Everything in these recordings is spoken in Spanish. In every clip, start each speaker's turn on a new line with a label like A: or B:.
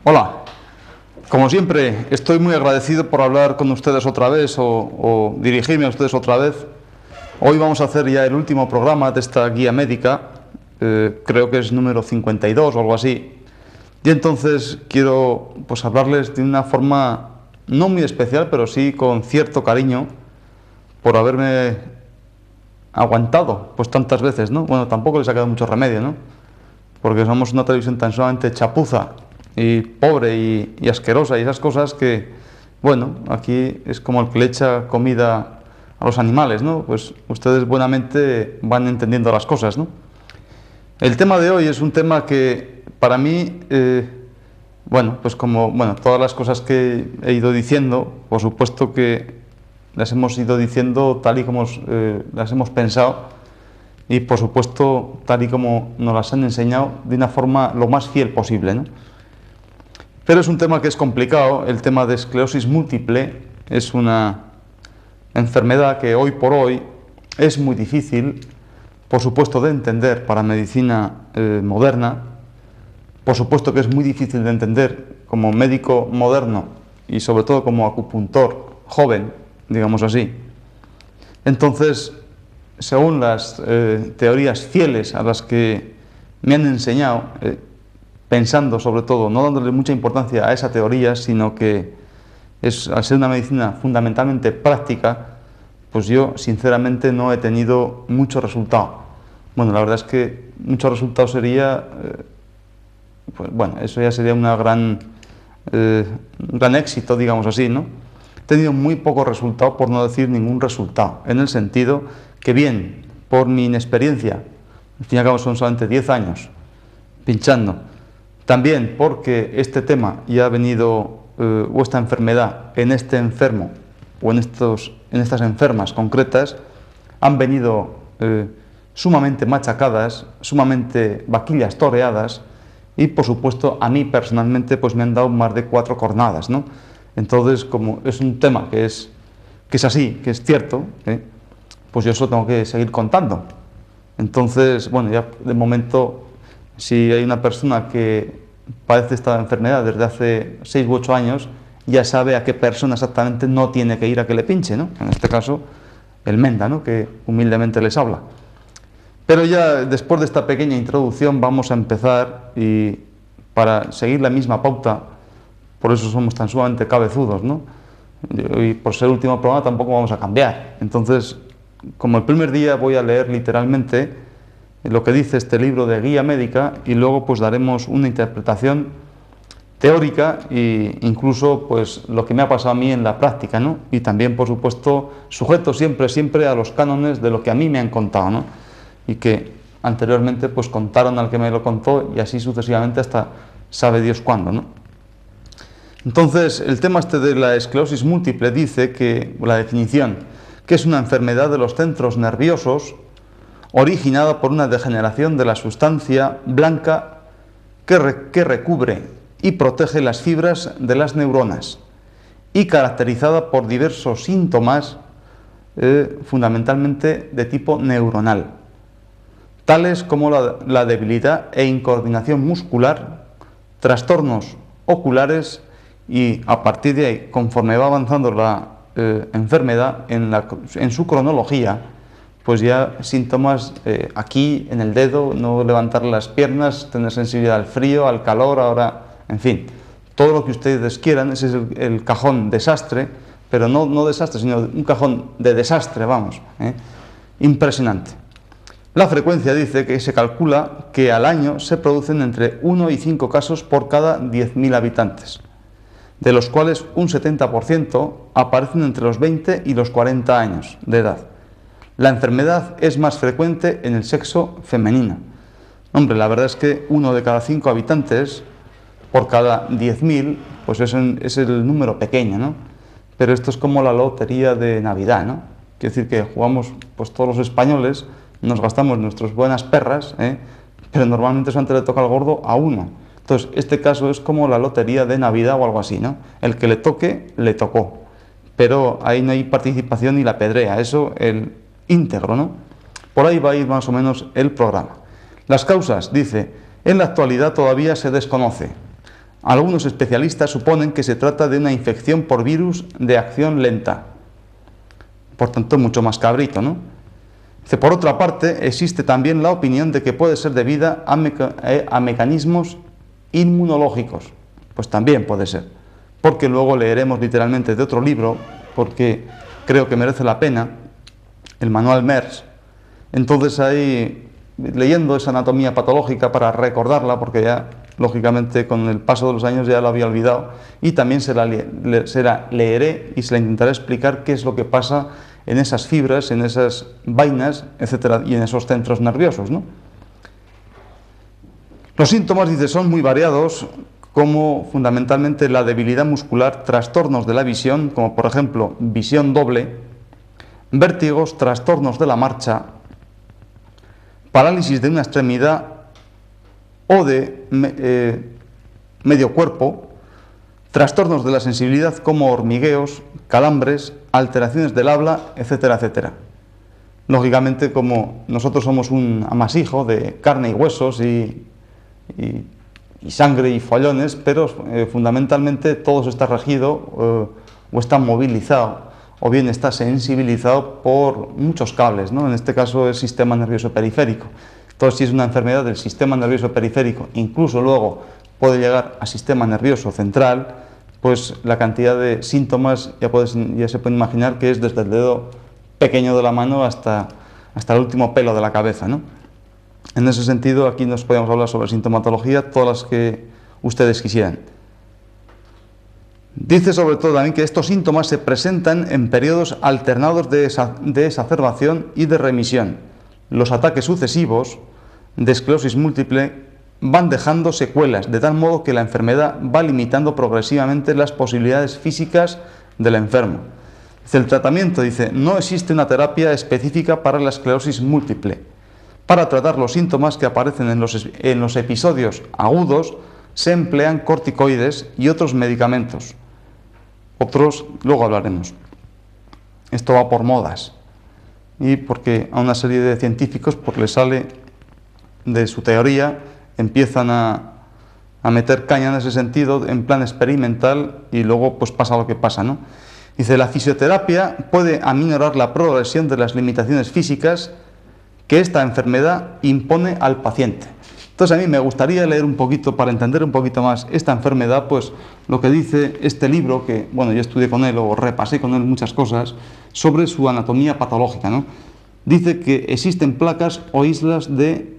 A: Hola, como siempre estoy muy agradecido por hablar con ustedes otra vez o dirigirme a ustedes otra vez. Hoy vamos a hacer ya el último programa de esta guía médica, creo que es número 52 o algo así. Y entonces quiero hablarles de una forma no muy especial, pero sí con cierto cariño por haberme aguantado pues tantas veces, ¿no? Bueno, tampoco les ha quedado mucho remedio, ¿no? Porque somos una televisión tan solamente chapuza y pobre y asquerosa y esas cosas que, bueno, aquí es como el que le echa comida a los animales, ¿no? Pues ustedes buenamente van entendiendo las cosas, ¿no? El tema de hoy es un tema que para mí, pues como todas las cosas que he ido diciendo, por supuesto que las hemos ido diciendo tal y como las hemos pensado y por supuesto tal y como nos las han enseñado de una forma lo más fiel posible, ¿no? Pero es un tema que es complicado. El tema de esclerosis múltiple es una enfermedad que hoy por hoy es muy difícil, por supuesto, de entender para medicina moderna. Por supuesto que es muy difícil de entender como médico moderno y sobre todo como acupuntor joven, digamos así. Entonces, según las teorías fieles a las que me han enseñado, pensando sobre todo, no dándole mucha importancia a esa teoría, sino que al ser una medicina fundamentalmente práctica, pues yo sinceramente no he tenido mucho resultado. Bueno, la verdad es que mucho resultado sería, eso ya sería un gran éxito, digamos así, ¿no? He tenido muy poco resultado, por no decir ningún resultado, en el sentido que bien, por mi inexperiencia, al fin y al cabo son solamente 10 años pinchando, también porque este tema ya ha venido, o esta enfermedad, en este enfermo o en estas enfermas concretas, han venido sumamente machacadas, sumamente vaquillas toreadas y por supuesto a mí personalmente pues me han dado más de 4 cornadas, ¿no? Entonces, como es un tema que es así, que es cierto, pues yo eso tengo que seguir contando. Entonces, bueno, ya de momento, si hay una persona que padece esta enfermedad desde hace 6 u 8 años, ya sabe a qué persona exactamente no tiene que ir a que le pinche, ¿no? En este caso, el Menda, ¿no? Que humildemente les habla. Pero ya después de esta pequeña introducción vamos a empezar, y para seguir la misma pauta, por eso somos tan sumamente cabezudos, ¿no? Y por ser el último programa tampoco vamos a cambiar. Entonces, como el primer día voy a leer literalmente lo que dice este libro de guía médica y luego pues daremos una interpretación teórica e incluso pues lo que me ha pasado a mí en la práctica, ¿no? Y también por supuesto sujeto siempre a los cánones de lo que a mí me han contado, ¿no? Y que anteriormente pues contaron al que me lo contó y así sucesivamente hasta sabe Dios cuándo, ¿no? Entonces, el tema este de la esclerosis múltiple dice que, la definición, que es una enfermedad de los centros nerviosos originada por una degeneración de la sustancia blanca que recubre y protege las fibras de las neuronas y caracterizada por diversos síntomas fundamentalmente de tipo neuronal, tales como la debilidad e incoordinación muscular, trastornos oculares y a partir de ahí, conforme va avanzando la enfermedad en su cronología, pues ya síntomas aquí en el dedo, no levantar las piernas, tener sensibilidad al frío, al calor, ahora, en fin, todo lo que ustedes quieran. Ese es el cajón desastre, pero no desastre, sino un cajón de desastre, vamos, impresionante. La frecuencia dice que se calcula que al año se producen entre 1 y 5 casos por cada 10.000 habitantes, de los cuales un 70% aparecen entre los 20 y los 40 años de edad. La enfermedad es más frecuente en el sexo femenino. Hombre, la verdad es que 1 de cada 5 habitantes por cada 10.000, pues es el número pequeño, ¿no? Pero esto es como la lotería de Navidad, ¿no? Quiere decir que jugamos, pues todos los españoles, nos gastamos nuestras buenas perras, pero normalmente solamente le toca al gordo a uno. Entonces, este caso es como la lotería de Navidad o algo así, ¿no? El que le toque, le tocó. Pero ahí no hay participación ni la pedrea, eso el íntegro, ¿no? Por ahí va a ir más o menos el programa. Las causas, dice, en la actualidad todavía se desconoce. Algunos especialistas suponen que se trata de una infección por virus de acción lenta. Por tanto, mucho más cabrito, ¿no? Dice, por otra parte, existe también la opinión de que puede ser debida a mecanismos inmunológicos. Pues también puede ser, porque luego leeremos literalmente de otro libro, porque creo que merece la pena, el manual MERS. Entonces ahí, leyendo esa anatomía patológica para recordarla, porque ya, lógicamente, con el paso de los años ya la había olvidado, y también se la leeré y se la intentaré explicar qué es lo que pasa en esas fibras, en esas vainas, etcétera, y en esos centros nerviosos, ¿no? Los síntomas, dice, son muy variados, como fundamentalmente la debilidad muscular, trastornos de la visión, como por ejemplo visión doble, vértigos, trastornos de la marcha, parálisis de una extremidad o de medio cuerpo, trastornos de la sensibilidad como hormigueos, calambres, alteraciones del habla, etcétera, etcétera. Lógicamente, como nosotros somos un amasijo de carne y huesos y sangre y follones, pero fundamentalmente todo está regido o está movilizado o bien está sensibilizado por muchos cables, ¿no? En este caso el sistema nervioso periférico. Entonces, si es una enfermedad del sistema nervioso periférico, incluso luego puede llegar al sistema nervioso central, pues la cantidad de síntomas ya se puede imaginar que es desde el dedo pequeño de la mano hasta el último pelo de la cabeza, ¿no? En ese sentido, aquí nos podemos hablar sobre sintomatología, todas las que ustedes quisieran. Dice sobre todo también que estos síntomas se presentan en periodos alternados de exacerbación y de remisión. Los ataques sucesivos de esclerosis múltiple van dejando secuelas, de tal modo que la enfermedad va limitando progresivamente las posibilidades físicas del enfermo. Dice, el tratamiento, dice, no existe una terapia específica para la esclerosis múltiple. Para tratar los síntomas que aparecen en los episodios agudos, se emplean corticoides y otros medicamentos. Otros, luego hablaremos. Esto va por modas. Y porque a una serie de científicos pues les sale de su teoría, empiezan a meter caña en ese sentido, en plan experimental, y luego pues pasa lo que pasa, ¿no? Dice, la fisioterapia puede aminorar la progresión de las limitaciones físicas que esta enfermedad impone al paciente. Entonces a mí me gustaría leer un poquito, para entender un poquito más esta enfermedad, pues lo que dice este libro, que bueno, yo estudié con él o repasé con él muchas cosas, sobre su anatomía patológica, ¿no? Dice que existen placas o islas de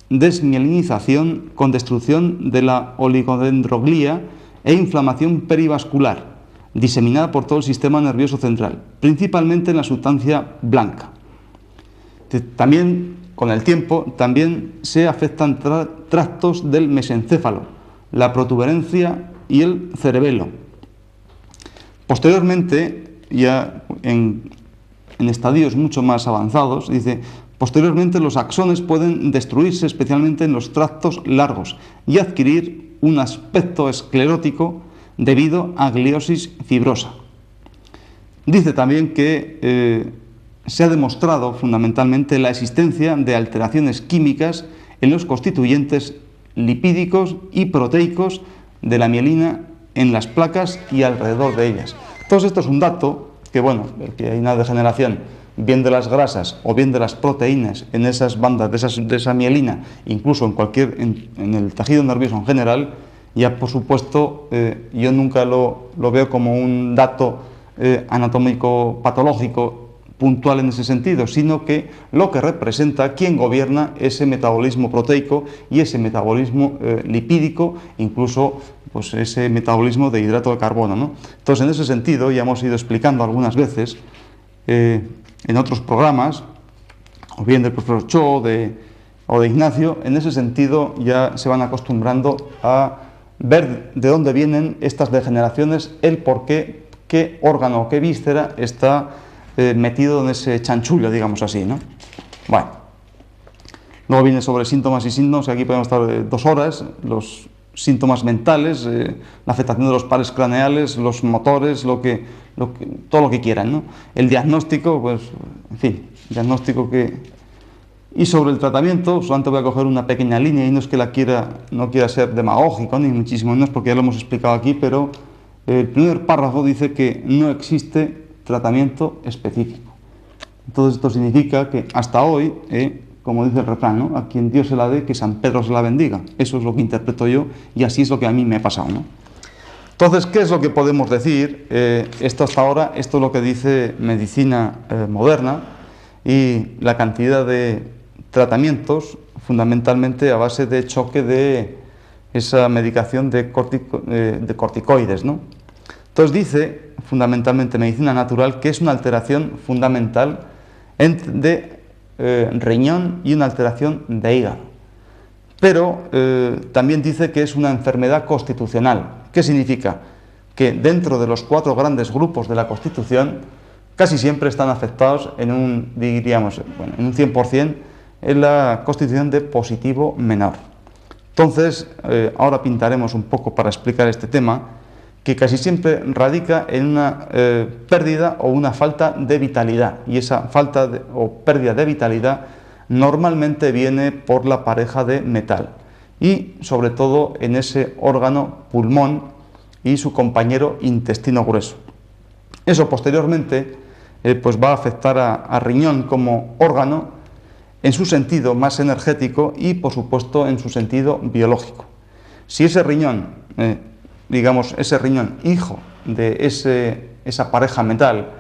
A: desmielinización con destrucción de la oligodendroglía e inflamación perivascular, diseminada por todo el sistema nervioso central, principalmente en la sustancia blanca. También, con el tiempo, también se afectan tractos del mesencéfalo, la protuberancia y el cerebelo. Posteriormente, ya en estadios mucho más avanzados, dice, posteriormente los axones pueden destruirse especialmente en los tractos largos y adquirir un aspecto esclerótico debido a gliosis fibrosa. Dice también que se ha demostrado fundamentalmente la existencia de alteraciones químicas en los constituyentes lipídicos y proteicos de la mielina en las placas y alrededor de ellas. Entonces esto es un dato que, bueno, que hay una degeneración bien de las grasas o bien de las proteínas en esas bandas de esa mielina, incluso en el tejido nervioso en general. Ya por supuesto yo nunca lo veo como un dato anatómico patológico puntual en ese sentido, sino que lo que representa quién gobierna ese metabolismo proteico y ese metabolismo lipídico, incluso pues ese metabolismo de hidrato de carbono, ¿no? Entonces, en ese sentido, ya hemos ido explicando algunas veces en otros programas, o bien del profesor Cho o de Ignacio, en ese sentido ya se van acostumbrando a ver de dónde vienen estas degeneraciones, el por qué, qué órgano o qué víscera está metido en ese chanchullo, digamos así, ¿no? Bueno, luego viene sobre síntomas y signos, aquí podemos estar 2 horas, los síntomas mentales, la afectación de los pares craneales, los motores, todo lo que quieran, ¿no? El diagnóstico, pues, en fin, diagnóstico que Y sobre el tratamiento, solamente voy a coger una pequeña línea, y no es que no quiera ser demagógico, ni muchísimo menos, porque ya lo hemos explicado aquí, pero el primer párrafo dice que no existe tratamiento específico. Entonces esto significa que hasta hoy, como dice el refrán, ¿no? A quien Dios se la dé, que San Pedro se la bendiga. Eso es lo que interpreto yo, y así es lo que a mí me ha pasado, ¿no? Entonces, ¿qué es lo que podemos decir? Esto hasta ahora, esto es lo que dice medicina moderna, y la cantidad de tratamientos, fundamentalmente a base de choque de esa medicación de corticoides, ¿no? Entonces dice, fundamentalmente medicina natural, que es una alteración fundamental de riñón y una alteración de hígado. Pero también dice que es una enfermedad constitucional. ¿Qué significa? Que dentro de los 4 grandes grupos de la Constitución, casi siempre están afectados en un 100%, en la constitución de positivo menor. Entonces, ahora pintaremos un poco para explicar este tema, que casi siempre radica en una pérdida o una falta de vitalidad, y esa falta o pérdida de vitalidad normalmente viene por la pareja de metal, y sobre todo en ese órgano pulmón y su compañero intestino grueso. Eso posteriormente pues va a afectar a riñón como órgano, en su sentido más energético y, por supuesto, en su sentido biológico. Si ese riñón, ese riñón hijo de esa pareja metal,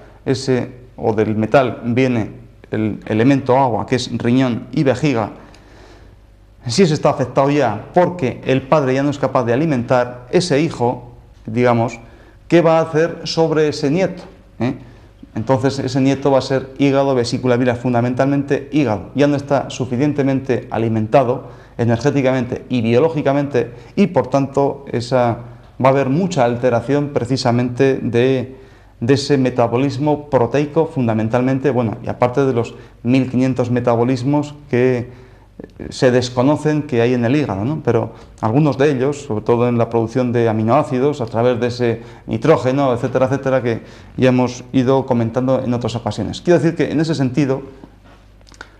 A: o del metal viene el elemento agua, que es riñón y vejiga, si ese está afectado ya porque el padre ya no es capaz de alimentar, ese hijo, ¿qué va a hacer sobre ese nieto? Entonces ese nieto va a ser hígado, vesícula biliar, fundamentalmente hígado. Ya no está suficientemente alimentado energéticamente y biológicamente, y por tanto va a haber mucha alteración precisamente de ese metabolismo proteico fundamentalmente, y aparte de los 1500 metabolismos que se desconocen que hay en el hígado, ¿no? Pero algunos de ellos, sobre todo en la producción de aminoácidos a través de ese nitrógeno, etcétera, etcétera, que ya hemos ido comentando en otras ocasiones. Quiero decir que en ese sentido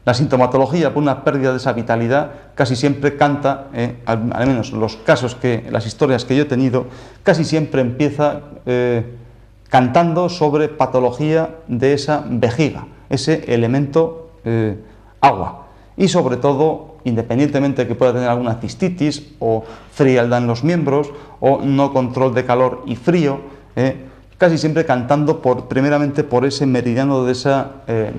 A: la sintomatología por una pérdida de esa vitalidad casi siempre canta, al menos las historias que yo he tenido, casi siempre empieza cantando sobre patología de esa vejiga, ese elemento agua. Y sobre todo, independientemente de que pueda tener alguna cistitis o frialdad en los miembros o no control de calor y frío, casi siempre cantando primeramente por ese meridiano de esa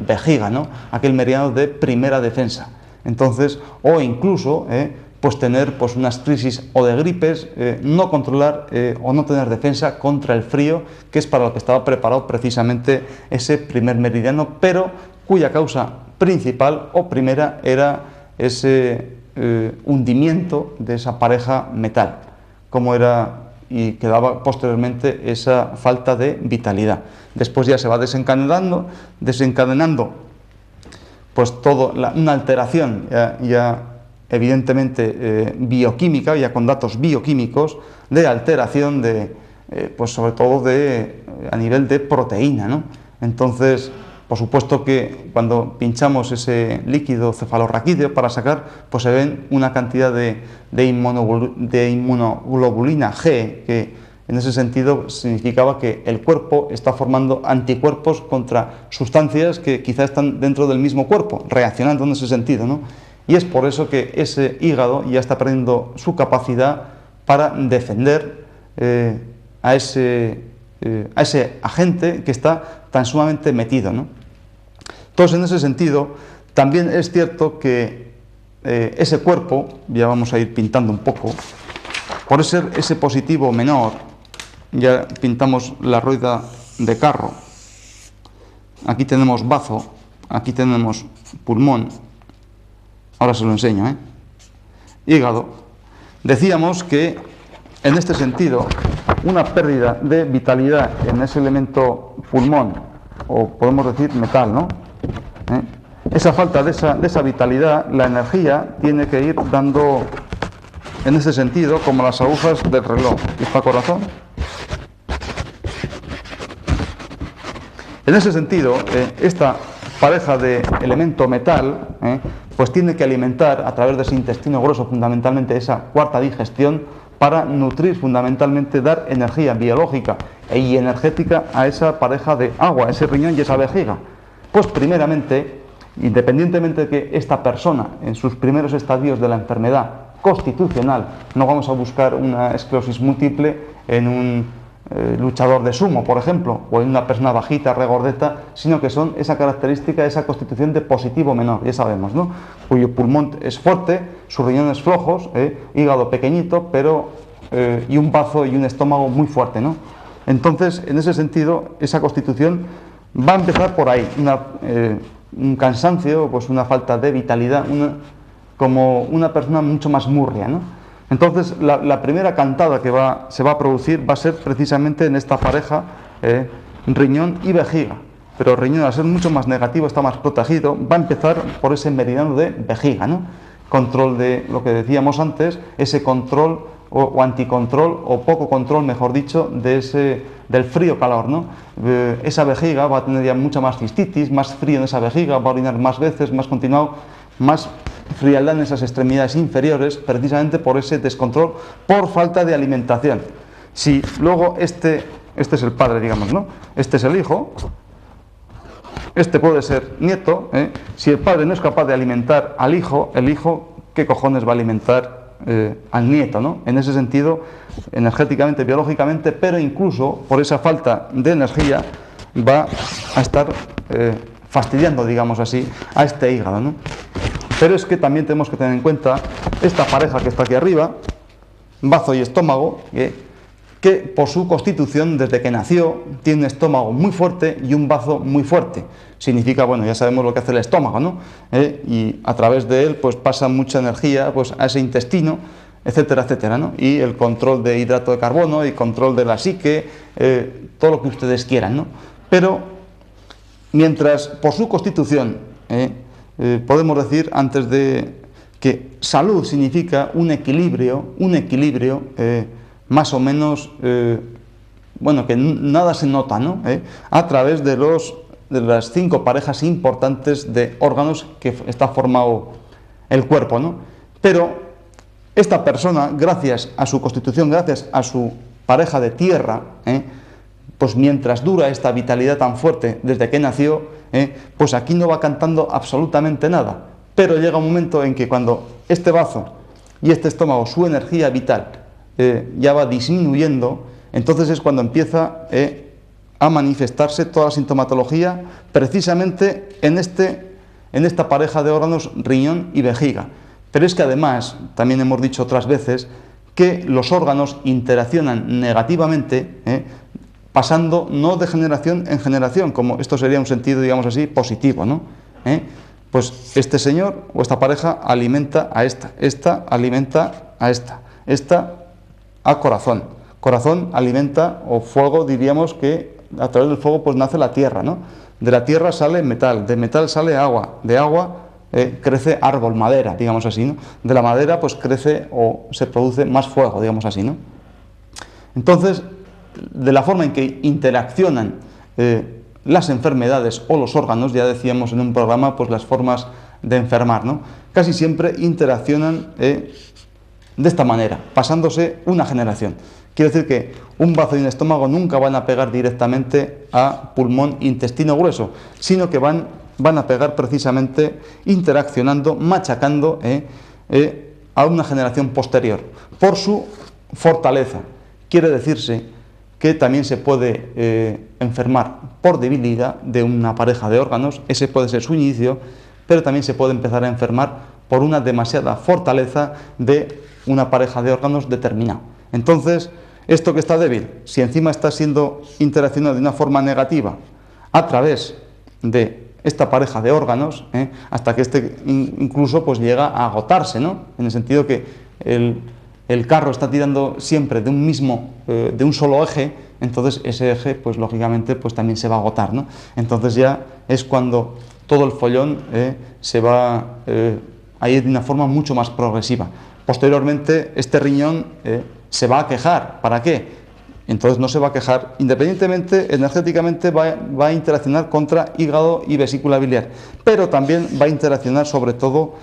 A: vejiga, ¿no? Aquel meridiano de primera defensa. Entonces, o incluso pues tener pues unas crisis o de gripes, no controlar o no tener defensa contra el frío, que es para lo que estaba preparado precisamente ese primer meridiano, pero cuya causa principal o primera era ese hundimiento de esa pareja metal, como era y quedaba posteriormente esa falta de vitalidad. Después ya se va desencadenando pues una alteración ya evidentemente bioquímica, ya con datos bioquímicos de alteración pues sobre todo a nivel de proteína, ¿no? Entonces, por supuesto que cuando pinchamos ese líquido cefalorraquídeo para sacar, pues se ven una cantidad de inmunoglobulina G, que en ese sentido significaba que el cuerpo está formando anticuerpos contra sustancias que quizá están dentro del mismo cuerpo, reaccionando en ese sentido, ¿no? Y es por eso que ese hígado ya está perdiendo su capacidad para defender a ese agente que está tan sumamente metido, ¿no? Entonces, en ese sentido, también es cierto que ese cuerpo, ya vamos a ir pintando un poco, por ser ese positivo menor, ya pintamos la rueda de carro, aquí tenemos bazo, aquí tenemos pulmón, ahora se lo enseño, hígado. Decíamos que en este sentido una pérdida de vitalidad en ese elemento pulmón, o podemos decir metal, ¿no? Esa falta de esa vitalidad, la energía tiene que ir dando en ese sentido como las agujas del reloj. ¿Está corazón? En ese sentido, esta pareja de elemento metal pues tiene que alimentar a través de ese intestino grueso fundamentalmente esa cuarta digestión para nutrir fundamentalmente, dar energía biológica y energética a esa pareja de agua, ese riñón y esa vejiga. Pues primeramente, independientemente de que esta persona en sus primeros estadios de la enfermedad constitucional, no vamos a buscar una esclerosis múltiple en un luchador de sumo, por ejemplo, o en una persona bajita, regordeta, sino que son esa característica, esa constitución de positivo menor, ya sabemos, ¿no? Cuyo pulmón es fuerte, sus riñones flojos, hígado pequeñito, pero y un bazo y un estómago muy fuerte, ¿no? Entonces, en ese sentido, esa constitución va a empezar por ahí, un cansancio, pues una falta de vitalidad, como una persona mucho más murria, ¿no? Entonces, la primera cantada que se va a producir va a ser precisamente en esta pareja riñón y vejiga. Pero el riñón, al ser mucho más negativo, está más protegido, va a empezar por ese meridiano de vejiga, ¿no? Control de lo que decíamos antes, ese control o anticontrol, o poco control, mejor dicho, del frío-calor, ¿no? Esa vejiga va a tener ya mucha más cistitis, más frío en esa vejiga, va a orinar más veces, más continuado, más frialdad en esas extremidades inferiores, precisamente por ese descontrol, por falta de alimentación. Si luego este es el padre, digamos, ¿no? Este es el hijo, este puede ser nieto, si el padre no es capaz de alimentar al hijo, el hijo, ¿qué cojones va a alimentar al nieto, ¿no? En ese sentido, energéticamente, biológicamente, pero incluso por esa falta de energía va a estar fastidiando, digamos así, a este hígado, ¿no? Pero es que también tenemos que tener en cuenta esta pareja que está aquí arriba, bazo y estómago, que por su constitución, desde que nació, tiene un estómago muy fuerte y un bazo muy fuerte. Significa, bueno, ya sabemos lo que hace el estómago, ¿no? Y a través de él, pues pasa mucha energía pues, a ese intestino, etcétera, etcétera, ¿no? Y el control de hidrato de carbono y control de la psique, todo lo que ustedes quieran, ¿no? Pero, mientras por su constitución, podemos decir, antes de que salud significa un equilibrio más o menos, bueno, que nada se nota, ¿no? A través de las 5 parejas importantes de órganos que está formado el cuerpo, ¿no? Pero esta persona, gracias a su constitución, gracias a su pareja de tierra, pues mientras dura esta vitalidad tan fuerte desde que nació, pues aquí no va cantando absolutamente nada. Pero llega un momento en que cuando este bazo y este estómago, su energía vital, ya va disminuyendo, entonces es cuando empieza a manifestarse toda la sintomatología precisamente en esta pareja de órganos riñón y vejiga. Pero es que además, también hemos dicho otras veces, que los órganos interaccionan negativamente, pasando no de generación en generación, como esto sería un sentido, digamos así, positivo, ¿no? Pues este señor o esta pareja alimenta a esta alimenta a esta a corazón. Corazón alimenta, o fuego, diríamos que a través del fuego pues nace la tierra, ¿no? De la tierra sale metal, de metal sale agua, de agua crece árbol, madera, digamos así, ¿no? De la madera pues crece o se produce más fuego, digamos así, ¿no? Entonces, de la forma en que interaccionan las enfermedades o los órganos, ya decíamos en un programa, pues las formas de enfermar, ¿no? Casi siempre interaccionan de esta manera, pasándose una generación. Quiere decir que un bazo y un estómago nunca van a pegar directamente a pulmón, intestino grueso, sino que van a pegar precisamente interaccionando, machacando a una generación posterior, por su fortaleza. Quiere decirse que también se puede enfermar por debilidad de una pareja de órganos, ese puede ser su inicio, pero también se puede empezar a enfermar por una demasiada fortaleza de una pareja de órganos determinado. Entonces, esto que está débil, si encima está siendo interaccionado de una forma negativa a través de esta pareja de órganos, hasta que este incluso pues llega a agotarse, ¿no? En el sentido que el carro está tirando siempre de un solo eje, entonces ese eje, pues lógicamente, pues también se va a agotar, ¿no? Entonces ya es cuando todo el follón se va a ir de una forma mucho más progresiva. Posteriormente, este riñón se va a quejar. ¿Para qué? Entonces no se va a quejar, independientemente, energéticamente va a interaccionar contra hígado y vesícula biliar, pero también va a interaccionar sobre todo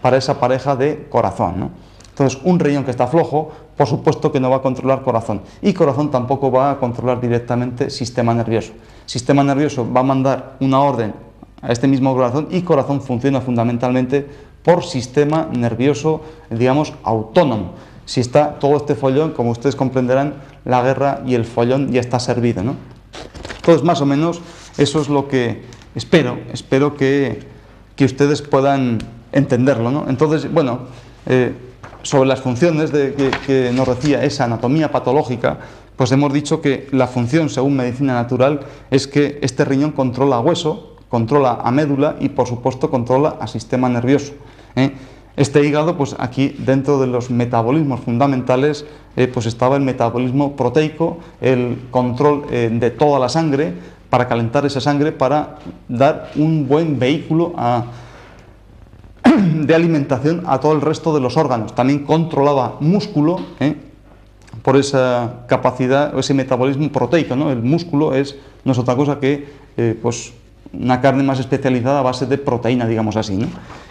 A: para esa pareja de corazón, ¿no? Entonces, un riñón que está flojo, por supuesto que no va a controlar corazón, y corazón tampoco va a controlar directamente sistema nervioso. Sistema nervioso va a mandar una orden a este mismo corazón, y corazón funciona fundamentalmente por sistema nervioso, digamos, autónomo. Si está todo este follón, como ustedes comprenderán, la guerra y el follón ya está servido, ¿no? Entonces, más o menos, eso es lo que espero que ustedes puedan entenderlo, ¿no? Entonces, bueno, sobre las funciones que nos decía esa anatomía patológica, pues hemos dicho que la función, según medicina natural, es que este riñón controla hueso, controla a médula y, por supuesto, controla a sistema nervioso, ¿eh? Este hígado, pues aquí dentro de los metabolismos fundamentales, pues estaba el metabolismo proteico, el control de toda la sangre, para calentar esa sangre, para dar un buen vehículo de alimentación a todo el resto de los órganos. También controlaba músculo, por esa capacidad, o ese metabolismo proteico, ¿no? El músculo no es otra cosa que pues una carne más especializada a base de proteína, digamos así, ¿no?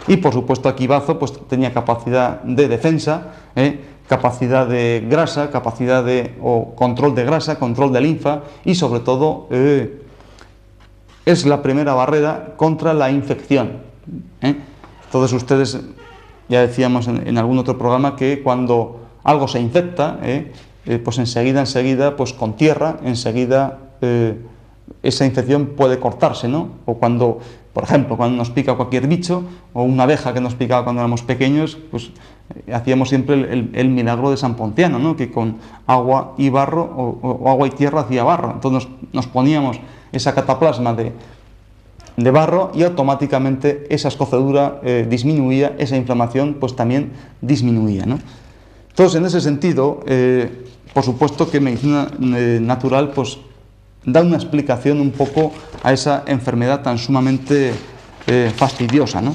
A: Y por supuesto aquí bazo pues tenía capacidad de defensa, capacidad de grasa, o control de grasa, control de linfa, y sobre todo es la primera barrera contra la infección. Todos ustedes, ya decíamos en algún otro programa, que cuando algo se infecta, pues enseguida, pues con tierra, enseguida esa infección puede cortarse, ¿no? O cuando, por ejemplo, cuando nos pica cualquier bicho, o una abeja que nos picaba cuando éramos pequeños, pues hacíamos siempre el milagro de San Ponciano, ¿no? Que con agua y barro, o agua y tierra hacía barro. Entonces nos poníamos esa cataplasma de barro, y automáticamente esa escocedura disminuía, esa inflamación pues también disminuía, ¿no? Entonces, en ese sentido, por supuesto que medicina natural pues da una explicación un poco a esa enfermedad tan sumamente fastidiosa, ¿no?